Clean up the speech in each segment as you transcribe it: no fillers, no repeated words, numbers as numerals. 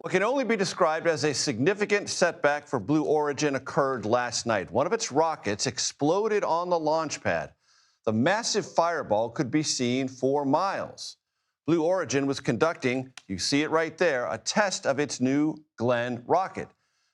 What can only be described as a significant setback for Blue Origin occurred last night. One of its rockets exploded on the launch pad. The massive fireball could be seen for miles. Blue Origin was conducting, you see it right there, a test of its new Glenn rocket.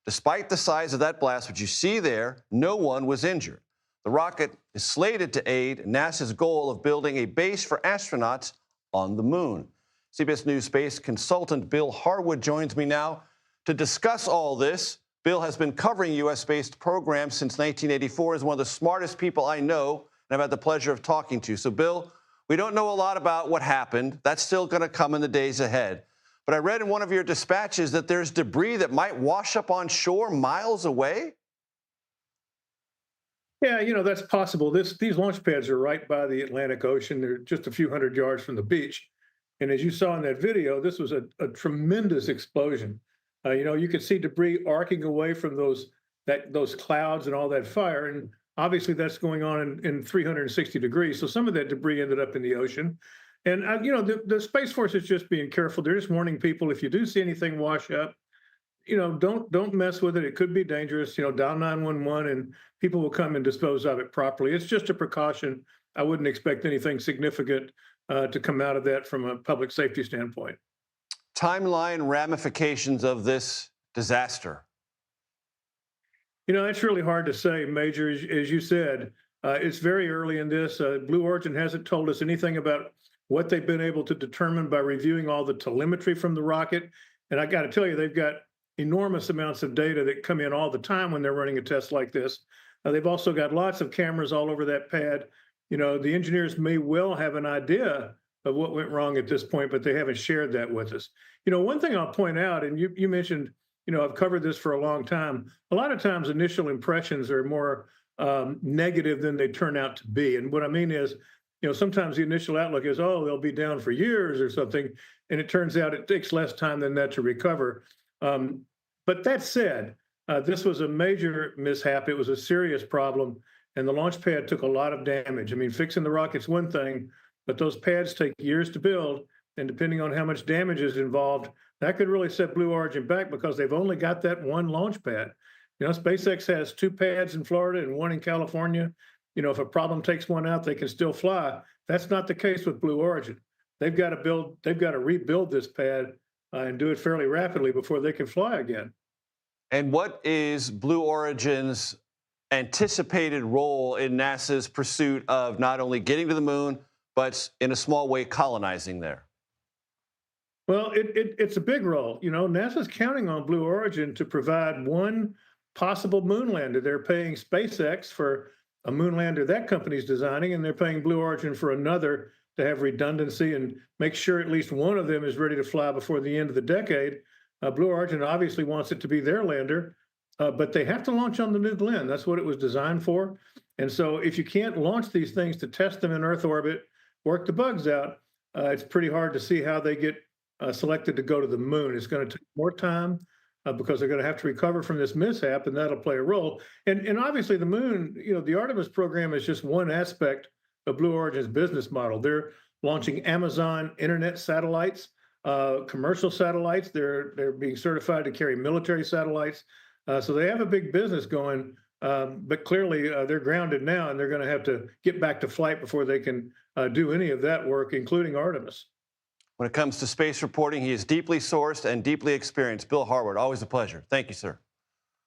Despite the size of that blast, which you see there, no one was injured. The rocket is slated to aid NASA's goal of building a base for astronauts on the moon. CBS News space consultant Bill Harwood joins me now to discuss all this. Bill has been covering U.S.-based programs since 1984, is one of the smartest people I know and I've had the pleasure of talking to. So, Bill, we don't know a lot about what happened. That's still going to come in the days ahead. But I read in one of your dispatches that there's debris that might wash up on shore miles away. Yeah, that's possible. These launch pads are right by the Atlantic Ocean. They're just a few hundred yards from the beach. And as you saw in that video, this was a tremendous explosion. You could see debris arcing away from those clouds and all that fire. And obviously that's going on in 360 degrees. So some of that debris ended up in the ocean. And, the Space Force is just being careful. They're just warning people, if you do see anything wash up, don't mess with it. It could be dangerous. Dial 911 and people will come and dispose of it properly. It's just a precaution. I wouldn't expect anything significant to come out of that from a public safety standpoint. Timeline ramifications of this disaster. It's really hard to say, Major. As you said, it's very early in this. Blue Origin hasn't told us anything about what they've been able to determine by reviewing all the telemetry from the rocket. And I got to tell you, they've got enormous amounts of data that come in all the time when they're running a test like this. They've also got lots of cameras all over that pad. The engineers may well have an idea of what went wrong at this point, but they haven't shared that with us. One thing I'll point out, and you mentioned, I've covered this for a long time. A lot of times initial impressions are more negative than they turn out to be. And what I mean is, sometimes the initial outlook is, oh, they'll be down for years or something. And it turns out it takes less time than that to recover. But that said, this was a major mishap. It was a serious problem. And the launch pad took a lot of damage. I mean, fixing the rocket's one thing, but those pads take years to build. And depending on how much damage is involved, that could really set Blue Origin back because they've only got that one launch pad. SpaceX has two pads in Florida and one in California. If a problem takes one out, they can still fly. That's not the case with Blue Origin. They've got to rebuild this pad and do it fairly rapidly before they can fly again. And what is Blue Origin's anticipated role in NASA's pursuit of not only getting to the moon, but in a small way colonizing there? Well, it's a big role. NASA's counting on Blue Origin to provide one possible moon lander. They're paying SpaceX for a moon lander that company's designing, and they're paying Blue Origin for another to have redundancy and make sure at least one of them is ready to fly before the end of the decade. Blue Origin obviously wants it to be their lander, but they have to launch on the new Glenn. That's what it was designed for. And so if you can't launch these things to test them in Earth orbit, work the bugs out, it's pretty hard to see how they get selected to go to the moon. It's going to take more time because they're going to have to recover from this mishap, and that'll play a role. And obviously the moon, the Artemis program is just one aspect of Blue Origin's business model. They're launching Amazon internet satellites, commercial satellites. They're being certified to carry military satellites. So they have a big business going, but clearly they're grounded now, and they're going to have to get back to flight before they can do any of that work, including Artemis. When it comes to space reporting, he is deeply sourced and deeply experienced. Bill Harwood, always a pleasure. Thank you, sir.